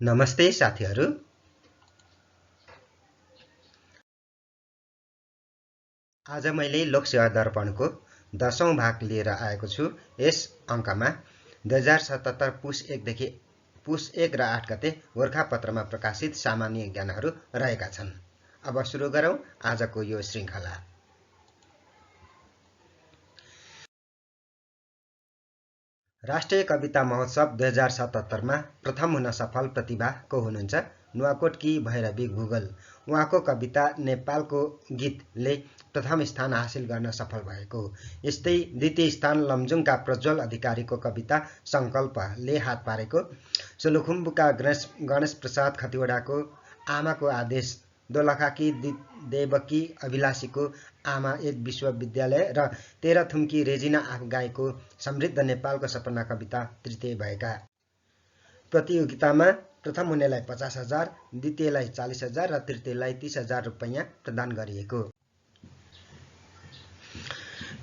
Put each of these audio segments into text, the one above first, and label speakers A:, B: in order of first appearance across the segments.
A: नमस्ते साथीहरू। आज मैले लोकसेवा दर्पणको 10औं भाग लिएर आएको छु। यस अङ्कमा 2077 पुस 1 देखि पुस 1 र 8 गते गोरखापत्रमा प्रकाशित सामान्य ज्ञानहरू रहेका छन्। अब सुरु गरौँ आजको यो श्रृङ्खला। राष्ट्रिय कविता महोत्सव 2077 मा प्रथम हुन सफल प्रतिभा को हुनुहुन्छ? नुवाकोटकी भैरवी गुगल। उहाँको कविता नेपालको गीतले प्रथम स्थान हासिल गर्न सफल भएको। यस्तै द्वितीय स्थान लमजुङका प्रज्वल अधिकारीको कविता संकल्पले हात पारेको। सोलुखुम्बुका गणेश प्रसाद खतिवडाको आमाको आदेश, दोलखाकी देवकी अभिलाषीको आमा एक विश्वविद्यालय र तेह्रथुमकी रेजिना आफगाईको समृद्ध नेपालको सपना कविता तृतीय भएका। प्रतियोगितामा प्रथम हुनेलाई 50,000, द्वितीयलाई 40,000 र तृतीयलाई 30,000 रुपैयाँ प्रदान गरिएको।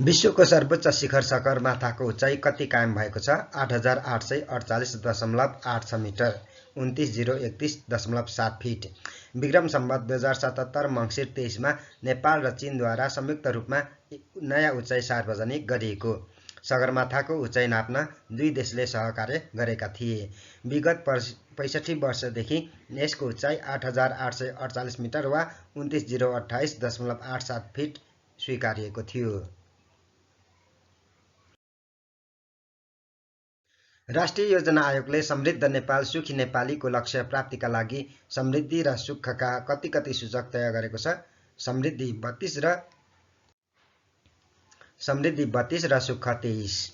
A: विश्वको सर्वोच्च शिखर सगरमाथाको उचाइ कति कायम भएको छ? 8,848.86 मिटर, 29,031.7 फिट। विक्रम सम्वत 2077 मङ्सिर 23 मा नेपाल र चीनद्वारा संयुक्त रूपमा नयाँ उचाइ सार्वजनिक गरिएको। सगरमाथाको उचाइ नाप्न दुई देशले सहकार्य गरेका थिए। विगत 65 वर्षदेखि यसको उचाइ 8,848 मिटर वा 29,028.87 फिट स्वीकारिएको थियो। राष्ट्रिय योजना आयोगले समृद्ध नेपाल सुखी नेपालीको लक्ष्य प्राप्तिका लागि समृद्धि र सुखका कति सूचक तय गरेको छ? समृद्धि 32 र सुख 23।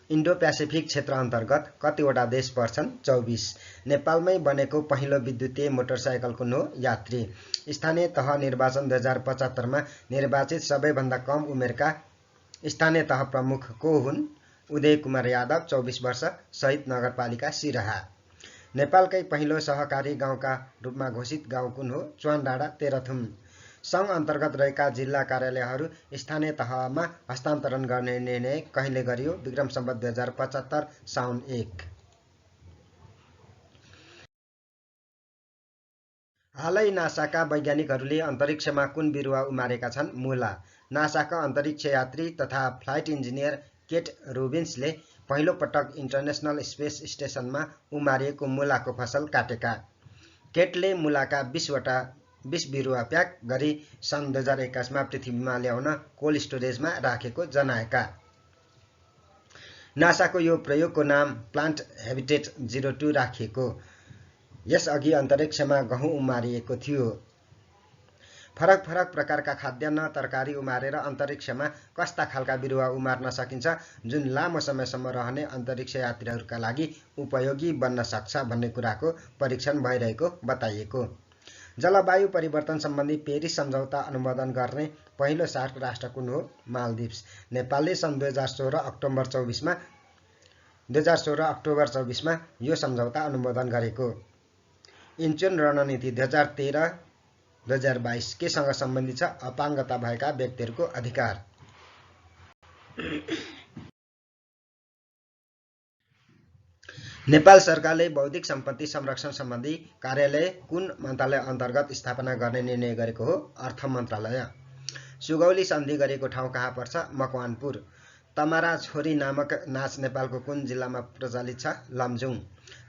A: इन्डो प्यासिफिक क्षेत्र अन्तर्गत कतिवटा देश पर्छन्? 24। नेपालमै बनेको पहिलो विद्युतीय मोटरसाइकल कुन हो? यात्री। स्थानीय तह निर्वाचन 2075 मा निर्वाचित सबैभन्दा कम उमेरका स्थानीय तह प्रमुख को हुन्? उदय कुमार यादव, 24 वर्ष, शहीद नगरपालिका सिराहा। नेपालकै पहिलो सहकारी गाउँका रूपमा घोषित गाउँ कुन हो? च्वानडाँडा, तेह्रथुम। सङ्घ अन्तर्गत रहेका जिल्ला कार्यालयहरू स्थानीय तहमा हस्तान्तरण गर्ने निर्णय कहिले गरियो? विक्रम सम्वत 2075 साउन 1। हालै नासाका वैज्ञानिकहरूले अन्तरिक्षमा कुन बिरुवा उमारेका छन्? मुला। नासाका अन्तरिक्ष यात्री तथा फ्लाइट इन्जिनियर केट रोबिन्सले पहिलो पटक इन्टरनेसनल स्पेस स्टेसनमा उमारिएको मुलाको फसल काटेका। केटले मुलाका 20 बिरुवा प्याक गरी सन् 2021 मा पृथ्वीमा ल्याउन कोल्ड स्टोरेजमा राखेको जनाएका। नासाको यो प्रयोगको नाम प्लान्ट हेबिटेट 02 राखिएको। यसअघि अन्तरिक्षमा गहुँ उमारिएको थियो। फरक प्रकारका खाद्यान्न तरकारी उमारेर अन्तरिक्षमा कस्ता खालका बिरुवा उमार्न सकिन्छ जुन लामो समयसम्म रहने अन्तरिक्ष यात्रीहरूका लागि उपयोगी बन्न सक्छ भन्ने कुराको परीक्षण भइरहेको बताइएको। जलवायु परिवर्तन सम्बन्धी पेरिस सम्झौता अनुमोदन गर्ने पहिलो सार्क राष्ट्र कुन हो? मालदिप्स। नेपालले सन् 2016 अक्टोबर 24 मा यो सम्झौता अनुमोदन गरेको। इन्चुन रणनीति 2013-2022 केसँग सम्बन्धित छ? अपाङ्गता भएका व्यक्तिहरूको अधिकार। नेपाल सरकारले बौद्धिक सम्पत्ति संरक्षण सम्बन्धी कार्यालय कुन मन्त्रालय अन्तर्गत स्थापना गर्ने निर्णय गरेको हो? अर्थ मन्त्रालय। सुगौली सन्धि गरेको ठाउँ कहाँ पर्छ? मकवानपुर। तमारा छोरी नामक नाच नेपालको कुन जिल्लामा प्रचलित छ? लमजुङ।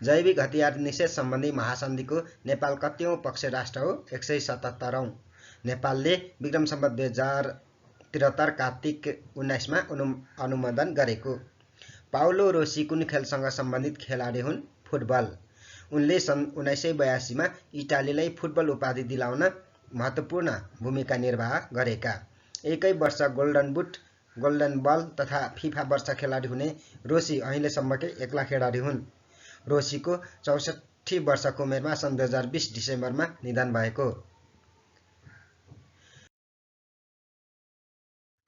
A: जैविक हतियार निषेध सम्बन्धी महासन्धिको नेपाल कतिऔं पक्ष राष्ट्र हो? 177औं। नेपालले विक्रम सम्वत 2073 कार्तिक 19 मा अनुमोदन गरेको। पाउलो रोसी कुन खेलसँग सम्बन्धित खेलाडी हुन्? फुटबल। उनले सन् 1982 मा इटालीलाई फुटबल उपाधि दिलाउन महत्त्वपूर्ण भूमिका निर्वाह गरेका। एकै वर्ष गोल्डन बुट, गोल्डन बल तथा फिफा वर्ष खेलाडी हुने रोसी अहिलेसम्मकै एक्ला खेलाडी हुन्। रोसीको 64 वर्षको उमेरमा सन् 2020 डिसेम्बरमा निधन भएको।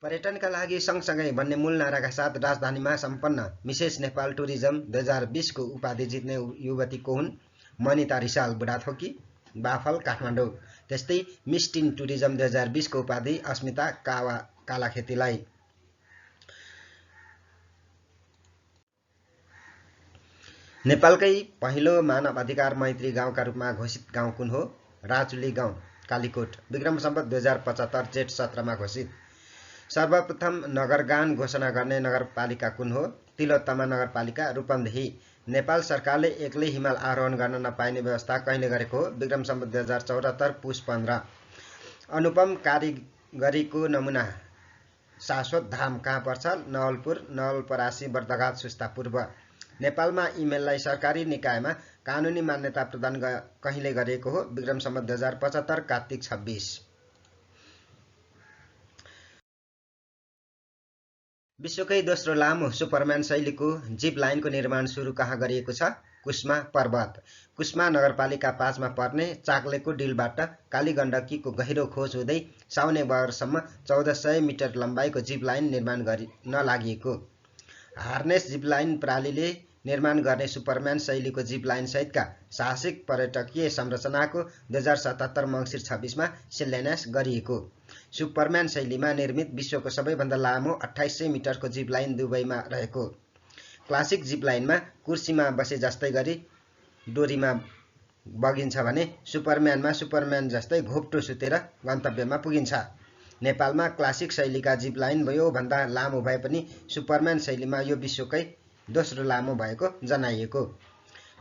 A: पर्यटनका लागि सँगसँगै भन्ने मूल नाराका साथ राजधानीमा सम्पन्न मिसेस नेपाल टुरिज्म 2020 को उपाधि जित्ने युवती को हुन्? मनिता रिसाल, बुढाथोकी, बाफल, काठमाडौँ। त्यस्तै मिस टिन टुरिज्म 2020 को उपाधि अस्मिता कालाखेतीलाई। नेपालकै पहिलो मानव अधिकार मैत्री गाउँका रूपमा घोषित गाउँ कुन हो? राचुली गाउँ, कालीकोट। विक्रम सम्वत 2075 जेठ 17मा घोषित। सर्वप्रथम नगरगान घोषणा गर्ने नगरपालिका कुन हो? तिलोत्तमा नगरपालिका, रूपन्देही। नेपाल सरकारले एक्लै हिमाल आरोहण गर्न नपाइने व्यवस्था कहिले गरेको हो? विक्रम सम्वत 2074 पुस 15। अनुपम कारिगरीको नमुना शाश्वत धाम कहाँ पर्छ? नवलपुर, नवलपरासी, बर्दघाट, सुस्ता पूर्व। नेपालमा इमेललाई सरकारी निकायमा कानुनी मान्यता प्रदान कहिले गरिएको हो? विक्रम सम्वत 2075 कार्तिक 26। विश्वकै दोस्रो लामो सुपरम्यान शैलीको जिप लाइनको निर्माण सुरु कहाँ गरिएको छ? कुस्मा पर्वत। कुस्मा नगरपालिका 5 मा पर्ने चाक्लेको डिलबाट कालीगण्डकीको गहिरो खोज हुँदै साउने बगरसम्म 1400 मिटर लम्बाइको जिप लाइन निर्माण गर्न लागि। हार्नेस जिप लाइन प्रणालीले निर्माण गर्ने सुपरम्यान शैलीको जिप लाइन सहितका साहसिक पर्यटकीय संरचनाको 2077 मङ्सिर 26मा शिलान्यास गरिएको। सुपरम्यान शैलीमा निर्मित विश्वको सबैभन्दा लामो 2800 मिटरको जिप लाइन दुबईमा रहेको। क्लासिक जिप लाइनमा कुर्सीमा बसे जस्तै गरी डोरीमा बगिन्छ भने सुपरम्यानमा सुपरम्यान जस्तै घोप्टो सुतेर गन्तव्यमा पुगिन्छ। नेपालमा क्लासिक शैलीका जिप लाइन योभन्दा लामो भए पनि सुपरम्यान शैलीमा यो विश्वकै दोस्रो लामो भएको जनाइएको।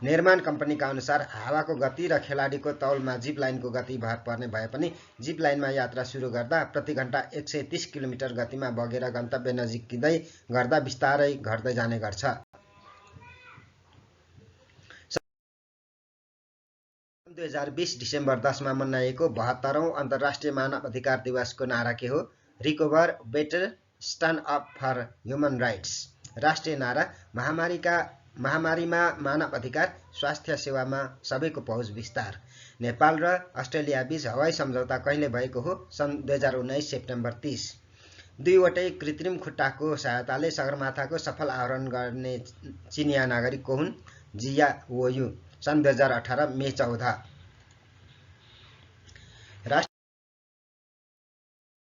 A: निर्माण कम्पनीका अनुसार हावाको गति र खेलाडीको तौलमा जिप लाइनको गति भर पर्ने भए पनि जिप लाइनमा यात्रा सुरु गर्दा प्रति घण्टा 130 किलोमिटर गतिमा बगेर गन्तव्य नजिकिँदै गर्दा बिस्तारै घट्दै जाने गर्छ। 2020 डिसेम्बर 10 मा मनाइएको 72औं अन्तर्राष्ट्रिय मानव अधिकार दिवसको नारा के हो? Recover, better, stand up for human rights. राष्ट्रिय नारा महामारीमा मानव अधिकार, स्वास्थ्य सेवामा सबैको पहुँच विस्तार। नेपाल र अस्ट्रेलिया बीच हवाई सम्झौता कहिले भएको हो? सन् 2019 सेप्टेम्बर 30। दुईवटै कृत्रिम खुट्टाको सहायताले सगरमाथाको सफल आरोहण गर्ने चिनिया नागरिक को हुन्? जिया वोयु, सन् 2018 मे 14।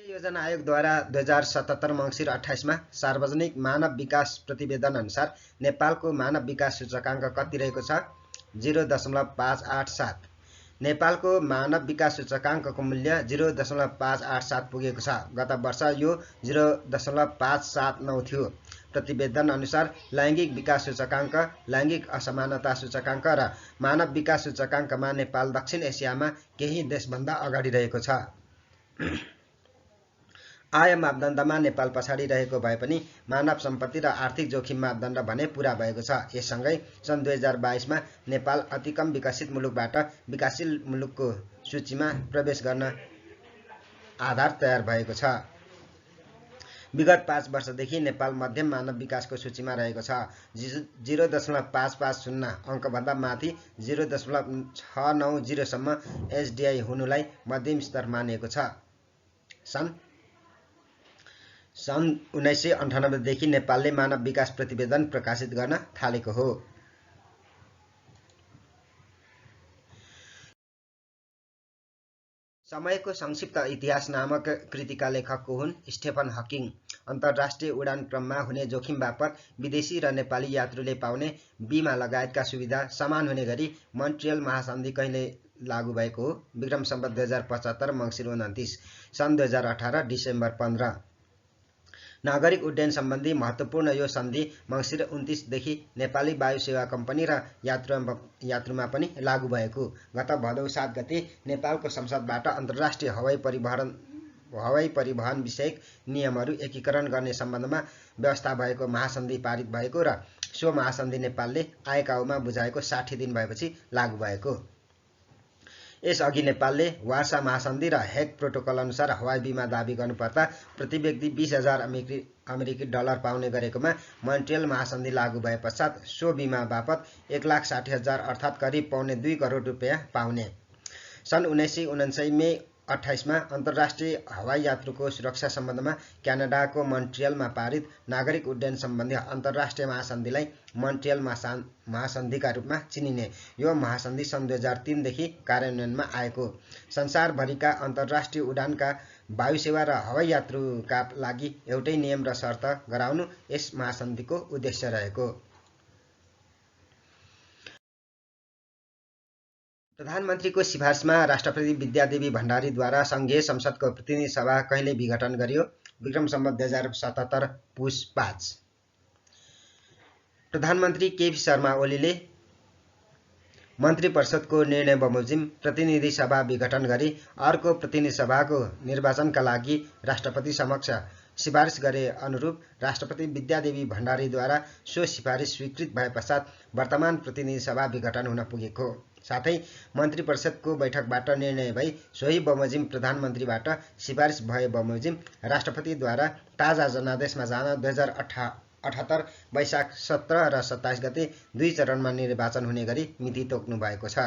A: योजना आयोगद्वारा 2077 मङ्सिर 28 मा सार्वजनिक मानव विकास प्रतिवेदन अनुसार नेपालको मानव विकास सूचकाङ्क कति रहेको छ? 0.587। नेपालको मानव विकास सूचकाङ्कको मूल्य 0.587 पुगेको छ। गत वर्ष यो 0.579 थियो। प्रतिवेदन अनुसार लैङ्गिक विकास सूचकाङ्क, लैङ्गिक असमानता सूचकाङ्क र मानव विकास सूचकाङ्कमा नेपाल दक्षिण एसियामा केही देशभन्दा अगाडि रहेको छ। आय मापदण्डमा नेपाल पछाडि रहेको भए पनि मानव सम्पत्ति र आर्थिक जोखिम मापदण्ड भने पूरा भएको छ। यससँगै सन् 2022 मा नेपाल अति कम विकसित मुलुकबाट विकासशील मुलुकको सूचीमा प्रवेश गर्न आधार तयार भएको छ। विगत 5 वर्षदेखि नेपाल मध्यम मानव विकासको सूचीमा रहेको छ। 0.550 अङ्कभन्दा माथि 0.690 सम्म एसडिआई हुनुलाई मध्यम स्तर मानिएको छ। सन् 1998 देखि नेपालले मानव विकास प्रतिवेदन प्रकाशित गर्न थालेको हो। समयको संक्षिप्त इतिहास नामक कृतिका लेखक को हुन्? स्टेफन हकिङ। अन्तर्राष्ट्रिय उडान क्रममा हुने जोखिम बापत विदेशी र नेपाली यात्रुले पाउने बीमा लगायतका सुविधा समान हुने गरी मोन्ट्रियल महासन्धि कहिले लागू भएको हो? विक्रम सम्वत 2075 मङ्सिर 29। सन् 2018 डिसेम्बर 15। नागरिक उड्डयन सम्बन्धी महत्त्वपूर्ण यो सन्धि मङ्सिर 29 देखि नेपाली वायु सेवा कम्पनी र यात्रुमा पनि लागू भएको। गत भदौ 7 गते नेपालको संसदबाट अन्तर्राष्ट्रिय हवाई परिवहन विषयक नियमहरू एकीकरण गर्ने सम्बन्धमा व्यवस्था भएको महासन्धि पारित भएको र सो महासन्धि नेपालले आइकाओमा बुझाएको 60 दिन भएपछि लागू भएको। यसअघि नेपालले वार्सा महासन्धि र हेग प्रोटोकल अनुसार हवाई बिमा दाबी गर्नुपर्दा प्रति व्यक्ति 20,000 अमेरिकी डलर पाउने गरेकोमा मोन्ट्रियल महासन्धि लागू भए पश्चात सो बिमा बापत 1,60,000 अर्थात् करिब $2 करोड पाउने। सन् 1999 मे 28 मा अन्तर्राष्ट्रिय हवाई यात्रुको सुरक्षा सम्बन्धमा क्यानाडाको मोन्ट्रियलमा पारित नागरिक उड्डयन सम्बन्धी अन्तर्राष्ट्रिय महासन्धिलाई मोन्ट्रियल महासन्धिका रूपमा चिनिने। यो महासन्धि सन् 2003 देखि कार्यान्वयनमा आएको। संसारभरिका अन्तर्राष्ट्रिय उडानका वायुसेवा र हवाई यात्रुका लागि एउटै नियम र शर्त गराउनु यस महासन्धिको उद्देश्य रहेको।
B: प्रधानमन्त्रीको सिफारिसमा राष्ट्रपति विद्यादेवी भण्डारीद्वारा सङ्घीय संसदको प्रतिनिधि सभा कहिले विघटन गरियो? विक्रम सम्वत 2077 पुस 5। प्रधानमन्त्री केपी शर्मा ओलीले मन्त्री परिषदको निर्णय बमोजिम प्रतिनिधि सभा विघटन गरी अर्को प्रतिनिधि सभाको निर्वाचनका लागि राष्ट्रपति समक्ष सिफारिस गरे अनुरूप राष्ट्रपति विद्यादेवी भण्डारीद्वारा सो सिफारिस स्वीकृत भए पश्चात वर्तमान प्रतिनिधि सभा विघटन हुन पुगेको, साथै मन्त्री परिषदको बैठकबाट निर्णय भई सोही बमोजिम प्रधानमन्त्रीबाट सिफारिस भए बमोजिम राष्ट्रपतिद्वारा ताजा जनादेशमा जान 2078 वैशाख 17 र 27 गते 2 चरणमा निर्वाचन हुने गरी मिति तोक्नु भएको छ।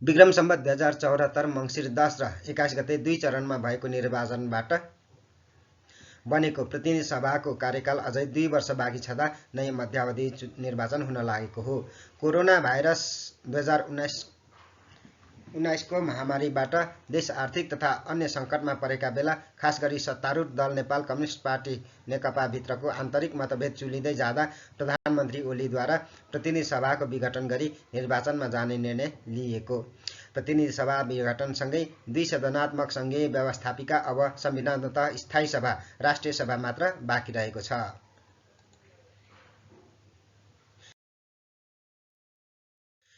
B: विक्रम सम्वत 2074 मङ्सिर 10 र 21 गते 2 चरणमा भएको निर्वाचनबाट बनेको प्रतिनिधि सभाको कार्यकाल अझै 2 वर्ष बाँकी छँदा नै मध्यावधि निर्वाचन हुन लागेको हो। कोरोना भाइरस 2019 को महामारीबाट देश आर्थिक तथा अन्य सङ्कटमा परेका बेला खास गरी सत्तारूढ दल नेपाल कम्युनिस्ट पार्टी नेकपा भित्रको आन्तरिक मतभेद चुलिँदै जाँदा प्रधानमन्त्री ओलीद्वारा प्रतिनिधि सभाको विघटन गरी निर्वाचनमा जाने निर्णय लिएको। प्रतिनिधि सभा विघटनसँगै 2 सदनात्मक सङ्घीय व्यवस्थापिका अब संविधानतः स्थायी सभा राष्ट्रिय सभा मात्र बाँकी रहेको छ।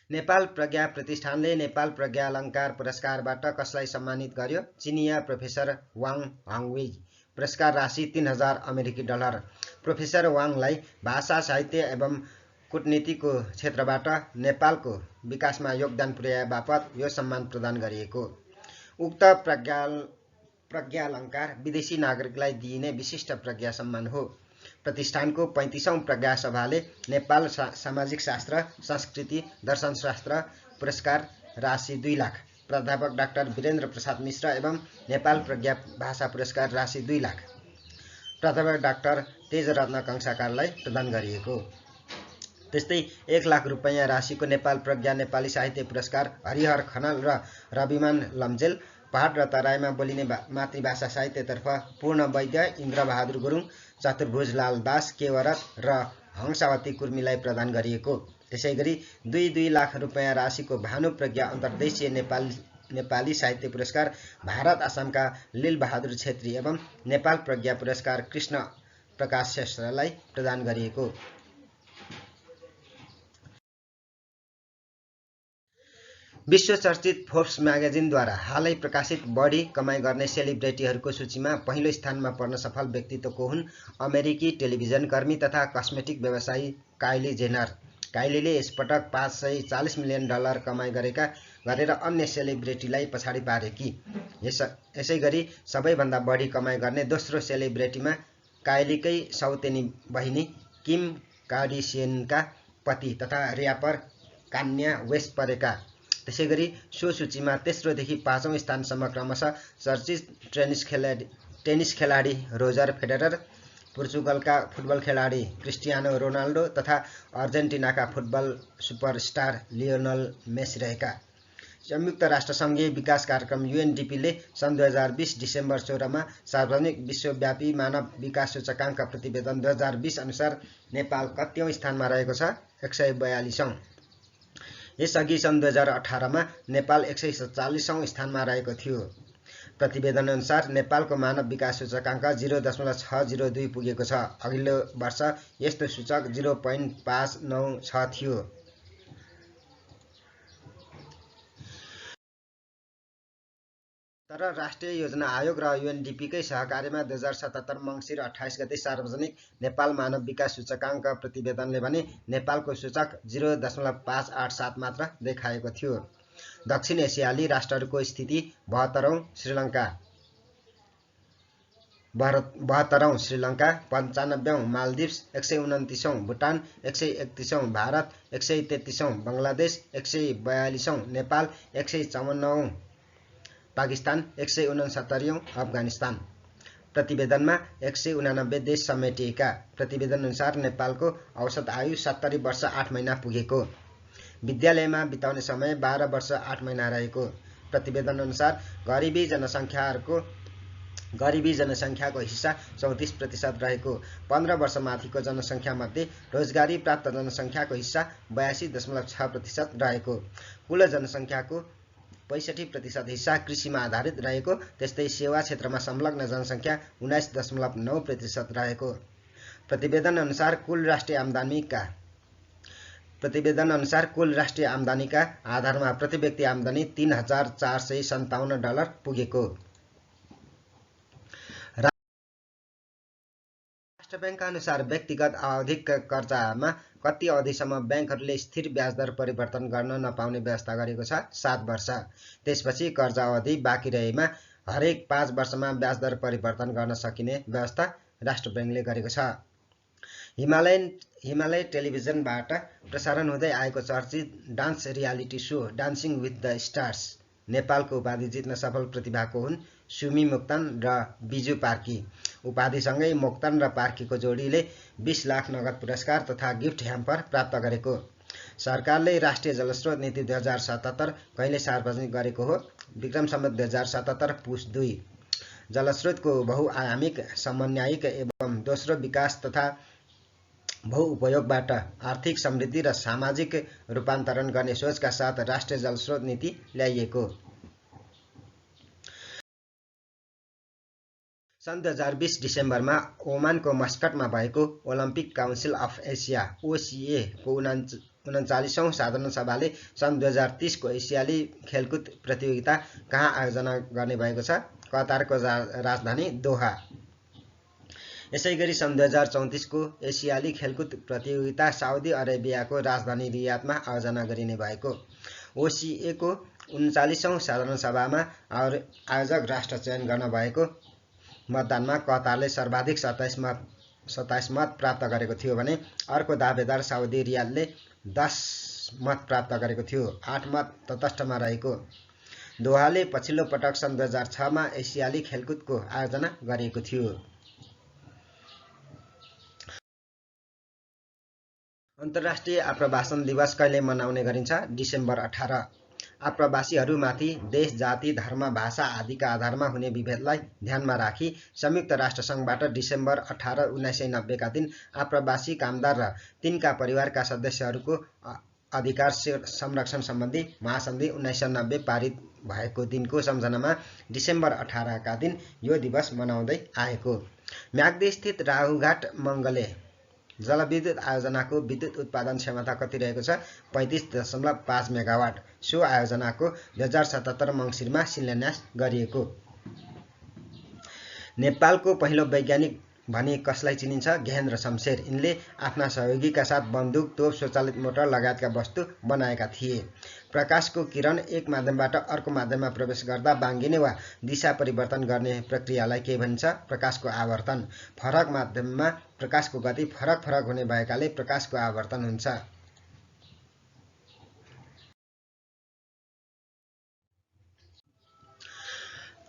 B: नेपाल प्रज्ञा प्रतिष्ठानले नेपाल प्रज्ञालङ्कार पुरस्कारबाट कसलाई सम्मानित गर्यो? चिनिया प्रोफेसर वाङ हङवेई। पुरस्कार राशि $3000 अमेरिकी डलर। प्रोफेसर वाङलाई भाषा साहित्य एवं कूटनीतिको क्षेत्रबाट नेपालको विकासमा योगदान पुर्याए बापत यो सम्मान प्रदान गरिएको। उक्त प्रज्ञालङ्कार विदेशी नागरिकलाई दिइने विशिष्ट प्रज्ञा सम्मान हो। प्रतिष्ठानको 35औं प्रज्ञा सभाले नेपाल सामाजिक शास्त्र संस्कृति दर्शनशास्त्र पुरस्कार राशि 2 लाख, प्राध्यापक डाक्टर वीरेन्द्र प्रसाद मिश्र एवं नेपाल प्रज्ञा भाषा पुरस्कार राशि 2 लाख, प्राध्यापक डाक्टर तेजरत्न कंसाकारलाई प्रदान गरिएको। त्यस्तै 1 लाख रुपैयाँ राशिको नेपाल प्रज्ञा नेपाली साहित्य पुरस्कार हरिहर खनाल र रविमान लम्जेल, पहाड र तराईमा बोलिने मातृभाषा साहित्यतर्फ पूर्ण वैद्य, इन्द्रबहादुर गुरुङ, चतुर्भुजलाल दास केवरत र हंसावती कुर्मीलाई प्रदान गरिएको। त्यसैगरी 2 लाख रुपैयाँ राशिको भानु प्रज्ञा अन्तर्देशीय नेपाली साहित्य पुरस्कार भारत आसामका लीलबहादुर छेत्री एवं नेपाल प्रज्ञा पुरस्कार कृष्ण प्रकाश श्रेष्ठलाई प्रदान गरिएको। विश्व चर्चित फोर्ब्स म्यागजिनद्वारा हालै प्रकाशित बढी कमाई गर्ने सेलिब्रेटीहरूको सूचीमा पहिलो स्थानमा पर्न सफल व्यक्तित्व को हुन्? अमेरिकी टेलिभिजन कर्मी तथा कस्मेटिक व्यवसायी काइली जेनर। काइलीले यसपटक $540 मिलियन कमाई गरेर अन्य सेलिब्रेटीलाई पछाडि पारेकी। यसैगरी सबैभन्दा बढी कमाई गर्ने दोस्रो सेलिब्रेटीमा काइलीकै सौतेनी बहिनी किम कार्दासियनका पति तथा र्यापर कान्या वेस्ट परेका। त्यसैगरी सो सूचीमा तेस्रोदेखि 5औं स्थानसम्म क्रमशः चर्चित टेनिस खेलाडी रोजर फेडरर, पोर्चुगलका फुटबल खेलाडी क्रिस्टियानो रोनाल्डो तथा अर्जेन्टिनाका फुटबल सुपरस्टार लियोनल मेसी रहेका। संयुक्त राष्ट्रसङ्घीय विकास कार्यक्रम UNDP ले सन् 2020 डिसेम्बर 16 मा सार्वजनिक विश्वव्यापी मानव विकास सूचकाङ्क प्रतिवेदन 2020 अनुसार नेपाल कतिऔं स्थानमा रहेको छ? 142औं। यसअघि सन् 2018 मा नेपाल 147औं स्थानमा रहेको थियो। प्रतिवेदन अनुसार नेपालको मानव विकास सूचकाङ्क 0.602 पुगेको छ। अघिल्लो वर्ष यस्तो सूचक 0.596 थियो। तर राष्ट्रिय योजना आयोग र UNDPकै सहकार्यमा 2077 मङ्सिर 28 गते सार्वजनिक नेपाल मानव विकास सूचकाङ्क प्रतिवेदनले भने नेपालको सूचक 0.587 मात्र देखाएको थियो। दक्षिण एसियाली राष्ट्रहरूको स्थिति 72औं श्रीलङ्का 95औं मालदिप्स 129औं भुटान 131औं भारत 133औं बङ्गलादेश 142औं नेपाल 154औं पाकिस्तान 169औं अफगानिस्तान। प्रतिवेदनमा 189 देश समेटिएका। प्रतिवेदन अनुसार नेपालको औसत आयु 70 वर्ष 8 महिना पुगेको। विद्यालयमा बिताउने समय 12 वर्ष 8 महिना रहेको। प्रतिवेदन अनुसार गरिबी जनसङ्ख्याहरूको
A: गरिबी जनसङ्ख्याको हिस्सा 34% रहेको 15 वर्षमाथिको जनसङ्ख्यामध्ये रोजगारी प्राप्त जनसङ्ख्याको हिस्सा 82.6% रहेको कुल जनसङ्ख्याको 65% हिस्सा कृषिमा आधारित रहेको त्यस्तै सेवा क्षेत्रमा संलग्न जनसङ्ख्या 19.9% रहेको प्रतिवेदन अनुसार कुल राष्ट्रिय आम्दानीका आधारमा प्रति व्यक्ति आम्दानी $3,457 पुगेको राष्ट्र बैंकका अनुसार व्यक्तिगत आवधिक कर्जामा कति अवधिसम्म बैंकहरूले स्थिर ब्याजदर परिवर्तन गर्न नपाउने व्यवस्था गरेको छ 7 वर्ष त्यसपछि कर्जा अवधि बाँकी रहेमा हरेक 5 वर्षमा ब्याजदर परिवर्तन गर्न सकिने व्यवस्था राष्ट्र बैंकले गरेको छ। हिमालय टेलिभिजनबाट प्रसारण हुँदै आएको चर्चित dance reality so dancing with the stars नेपालको उपाधि जित्न सफल प्रतिभाको हुन् सुमी मोक्तान र बिजु कार्की। उपाधिसँगै मोक्तान र कार्कीको जोडीले 20 लाख नगद पुरस्कार तथा गिफ्ट ह्याम्पर प्राप्त गरेको सरकारले राष्ट्रिय जलस्रोत नीति 2077 कहिले सार्वजनिक गरेको हो? विक्रम सम्वत 2077 पुस 2। जलस्रोतको बहुआयामिक समन्वयिक एवं दोस्रो विकास तथा बहुउपयोगबाट आर्थिक समृद्धि र सामाजिक रूपान्तरण गर्ने सोचका साथ राष्ट्रिय जलस्रोत नीति ल्याइएको। सन् 2020 डिसेम्बरमा ओमानको मस्कटमा भएको Olympic council of Asia OCA को 39औं साधारण सभाले सन् 2030 को एसियाली खेलकुद प्रतियोगिता कहाँ आयोजना गर्ने भएको छ? कतारको राजधानी दोहा। यसैगरी सन् 2034 को एसियाली खेलकुद प्रतियोगिता साउदी अरेबियाको राजधानी रियादमा आयोजना गरिने भएको। OCA को 39औं साधारण सभामा आयोजक राष्ट्र चयन गर्न भएको मतदानमा कतारले सर्वाधिक 27 मत प्राप्त गरेको थियो भने अर्को दावेदार साउदी रियादले 10 मत प्राप्त गरेको थियो। 8 मत तटस्थमा रहेको। दोहाले पछिल्लो पटक सन् 2006 मा एसियाली खेलकुदको आयोजना गरिएको थियो। अन्तर्राष्ट्रिय आप्रवासन दिवस कहिले मनाउने गरिन्छ? डिसेम्बर 18। आप्रवासीहरूमाथि देश, जाति, धर्म, भाषा आदिका आधारमा हुने विभेदलाई ध्यानमा राखी संयुक्त राष्ट्र सङ्घबाट डिसेम्बर 18, 1990 का दिन आप्रवासी कामदार र तिनका परिवारका सदस्यहरूको अधिकार संरक्षण सम्बन्धी महासन्धि 1990 पारित भएको दिनको सम्झनामा डिसेम्बर 18 का दिन यो दिवस मनाउँदै आएको। म्याग्दी स्थित राहुघाट मङ्गले जलविद्युत आयोजनाको विद्युत उत्पादन क्षमता कति रहेको छ? 35.5 मेगावाट। सो आयोजनाको 2077 मङ्सिरमा शिलान्यास गरिएको। नेपालको पहिलो वैज्ञानिक भनी कसलाई चिनिन्छ? गेहेन्द्र शमशेर। यिनले आफ्ना सहयोगीका साथ बन्दुक, तोप, स्वचालित मोटर लगायतका वस्तु बनाएका थिए। प्रकाशको किरण एक माध्यमबाट अर्को माध्यममा प्रवेश गर्दा बाङ्गिने वा दिशा परिवर्तन गर्ने प्रक्रियालाई के भनिन्छ? प्रकाशको आवर्तन। फरक माध्यममा प्रकाशको गति फरक हुने भएकाले प्रकाशको आवर्तन हुन्छ।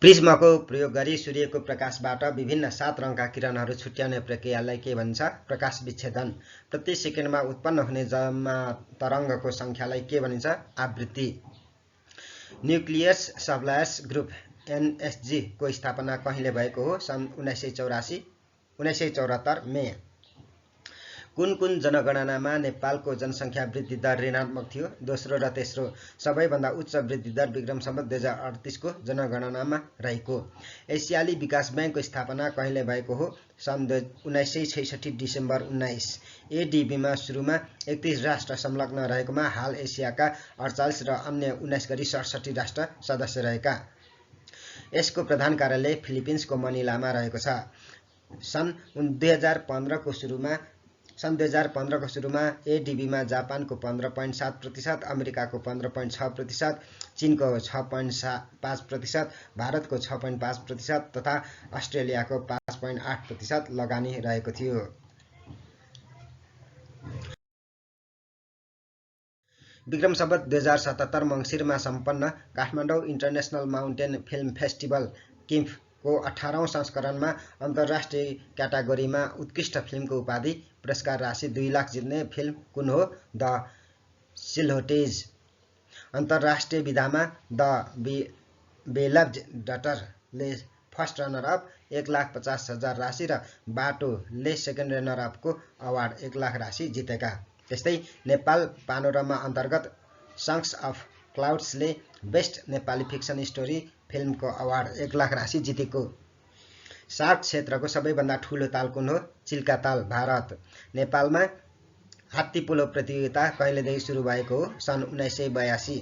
A: प्रिज्मको प्रयोग गरी सूर्यको प्रकाशबाट विभिन्न 7 रङका किरणहरू छुट्याउने प्रक्रियालाई के भनिन्छ? प्रकाश विच्छेदन। प्रति सेकेन्डमा उत्पन्न हुने जम्मा तरङ्गको सङ्ख्यालाई के भनिन्छ? आवृत्ति। न्युक्लियस सप्लायर्स ग्रुप NSG को स्थापना कहिले भएको हो? सन् 1974 मे। कुन जनगणनामा नेपालको जनसङ्ख्या वृद्धि दर ऋणात्मक थियो? दोस्रो र तेस्रो। सबैभन्दा उच्च वृद्धि दर विक्रम सम्वत 2038 को जनगणनामा रहेको। एसियाली विकास बैंकको स्थापना कहिले भएको हो? सन् 1966 डिसेम्बर 19। ADB मा सुरुमा 31 राष्ट्र संलग्न रहेकोमा हाल एसियाका 48 र अन्य 19 गरी 67 राष्ट्र सदस्य रहेका। यसको प्रधान कार्यालय फिलिपिन्सको मनिलामा रहेको छ। सन् 2015 को सुरुमा ADB मा जापानको 15.7%, अमेरिकाको 15.6%, चीनको 6.5%, भारतको 6.5% तथा अस्ट्रेलियाको 5.8% लगानी रहेको थियो। विक्रम सम्वत 2077 मङ्सिरमा सम्पन्न Kathmandu international mountain film festival किम्फ को 18औं संस्करणमा अन्तर्राष्ट्रिय क्याटेगोरीमा उत्कृष्ट फिल्मको उपाधि पुरस्कार राशि 2 लाख जित्ने फिल्म कुन हो? The silhouettes. अन्तर्राष्ट्रिय विधामा द बेलभ्ड डटरले फर्स्ट रनर अप 1,50,000 राशि र बाटोले सेकेन्ड रनर अपको अवार्ड 1 लाख राशि जितेका। त्यस्तै नेपाल पानोरमा अन्तर्गत सङ्ग्स अफ क्लाउड्सले बेस्ट नेपाली फिक्सन स्टोरी फिल्मको अवार्ड 1 लाख राशि जितेको। सार्क क्षेत्रको सबैभन्दा ठूलो ताल कुन हो? चिल्का ताल, भारत। नेपालमा हात्ती पोलो प्रतियोगिता कहिलेदेखि सुरु भएको हो? सन् 1982।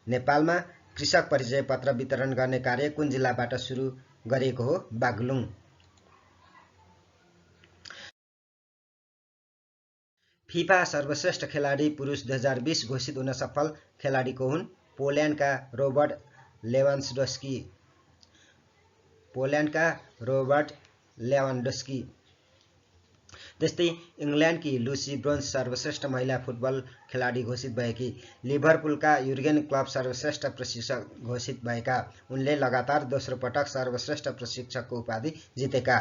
A: नेपालमा कृषक परिचय पत्र वितरण गर्ने कार्य कुन जिल्लाबाट सुरु गरिएको हो? बागलुङ। फिफा सर्वश्रेष्ठ खेलाडी पुरुष 2020 घोषित हुन सफल खेलाडी को हुन्? पोल्यान्डका रोबर्ट लेवान्डोस्की। त्यस्तै इङ्ल्यान्डकी लुसी ब्रोन्स सर्वश्रेष्ठ महिला फुटबल खेलाडी घोषित भएकी। लिभरपुलका युर्गेन क्लब सर्वश्रेष्ठ प्रशिक्षक घोषित भएका। उनले लगातार दोस्रो पटक सर्वश्रेष्ठ प्रशिक्षकको उपाधि जितेका।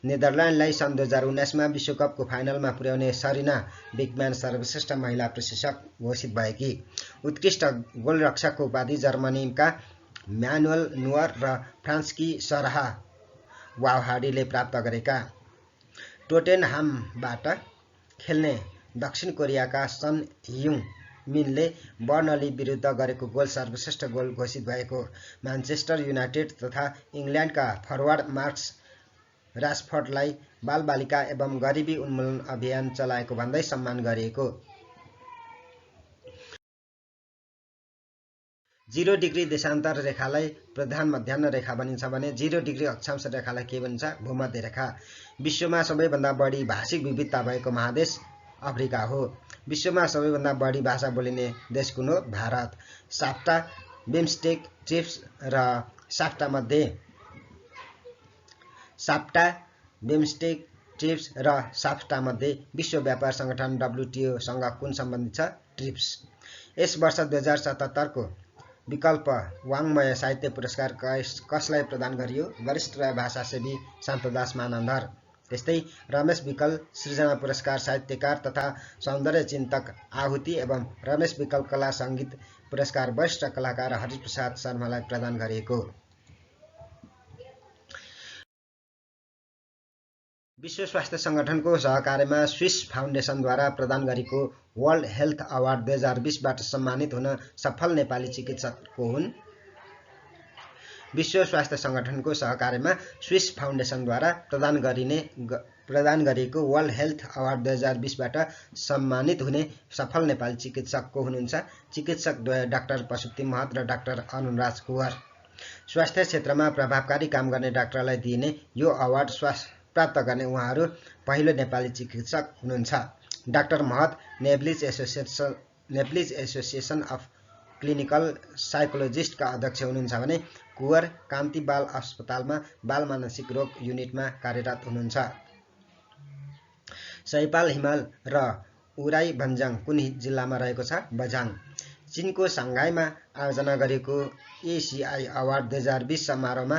A: नेदरल्यान्डलाई सन् 2019मा विश्वकपको फाइनलमा पुर्याउने सरिना बिगम्यान सर्वश्रेष्ठ महिला प्रशिक्षक घोषित भएकी। उत्कृष्ट गोलरक्षकको उपाधि जर्मनीका म्यानुअल नुअर र फ्रान्सकी सरह वाउहाडीले प्राप्त गरेका। टोटेनहामबाट खेल्ने दक्षिण कोरियाका सन ह्युङ मिनले बर्नली विरुद्ध गरेको गोल सर्वश्रेष्ठ गोल घोषित भएको। म्यान्चेस्टर युनाइटेड तथा इङ्ल्यान्डका फरवार्ड मार्कस रासफोर्डलाई बालबालिका एवं गरिबी उन्मूलन अभियान चलाएको भन्दै सम्मान गरिएको। 0 डिग्री देशान्तर रेखालाई प्रधान मध्याह्न रेखा भनिन्छ भने 0 डिग्री अक्षांश रेखालाई के भनिन्छ? भूमध्य रेखा। विश्वमा सबैभन्दा बढी भाषिक विविधता भएको महादेश अफ्रिका हो। विश्वमा सबैभन्दा बढी भाषा बोलिने देश कुन हो? भारत। साफ्टा, बिमस्टेक, ट्रिप्स र साफ्टा मध्ये विश्व व्यापार संगठन WTO सँग कुन सम्बन्धित छ? ट्रिप्स। यस वर्ष 2077 को विकल्प वाङ्मय साहित्य पुरस्कार कसलाई प्रदान गरियो? वरिष्ठ भाषासेवी शान्तदास मानन्धर। त्यस्तै रमेश विकल सृजना पुरस्कार साहित्यकार तथा सौन्दर्य चिन्तक आहुति एवं रमेश विकल कला सङ्गीत पुरस्कार वरिष्ठ कलाकार हरिप्रसाद शर्मालाई प्रदान गरिएको। विश्व स्वास्थ्य संगठनको सहकार्यमा स्विस फाउन्डेसनद्वारा प्रदान गरेको वर्ल्ड हेल्थ अवार्ड 2020बाट सम्मानित हुन सफल नेपाली चिकित्सक को हुन्? विश्व स्वास्थ्य संगठनको सहकार्यमा स्विस फाउन्डेसनद्वारा प्रदान गरिएको वर्ल्ड हेल्थ अवार्ड 2020बाट सम्मानित हुने सफल नेपाली चिकित्सक को हुनुहुन्छ? चिकित्सक द्वय डाक्टर पशुपति महत र डाक्टर अरुणराज कुँवर। स्वास्थ्य क्षेत्रमा प्रभावकारी काम गर्ने डाक्टरलाई दिइने यो अवार्ड प्राप्त गर्ने उहाँहरू पहिलो नेपाली चिकित्सक हुनुहुन्छ। डाक्टर महत नेप्लिज एसोसिएसन अफ क्लिनिकल साइकोलोजिस्टका अध्यक्ष हुनुहुन्छ भने कुँवर कान्ति बाल अस्पतालमा बाल मानसिक रोग युनिटमा कार्यरत हुनुहुन्छ। सैपाल हिमाल र उराई भन्जाङ कुन जिल्लामा रहेको छ? बझाङ। चीनको साङ्घाईमा आयोजना गरिएको एसिआई अवार्ड 2020 समारोहमा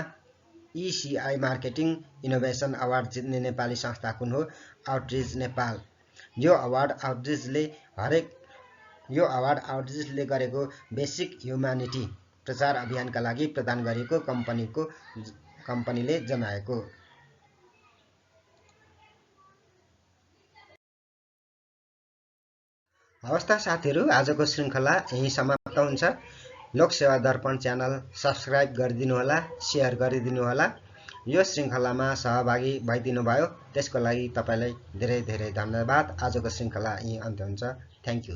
A: ECI मार्केटिङ इनोभेसन अवार्ड जित्ने नेपाली संस्था कुन हो? आउटरिच नेपाल। यो अवार्ड आउटरिचले गरेको बेसिक ह्युम्यानिटी प्रचार अभियानका लागि प्रदान गरिएको कम्पनीले जनाएको। हवस् त साथीहरू, आजको श्रृङ्खला यही समाप्त हुन्छ। लोकसेवा दर्पण च्यानल सब्स्क्राइब गरिदिनुहोला, सेयर गरिदिनुहोला। यो श्रृङ्खलामा सहभागी भइदिनु भयो त्यसको लागि तपाईँलाई धेरै धेरै धन्यवाद। आजको श्रृङ्खला यही अन्त्य हुन्छ। Thank you.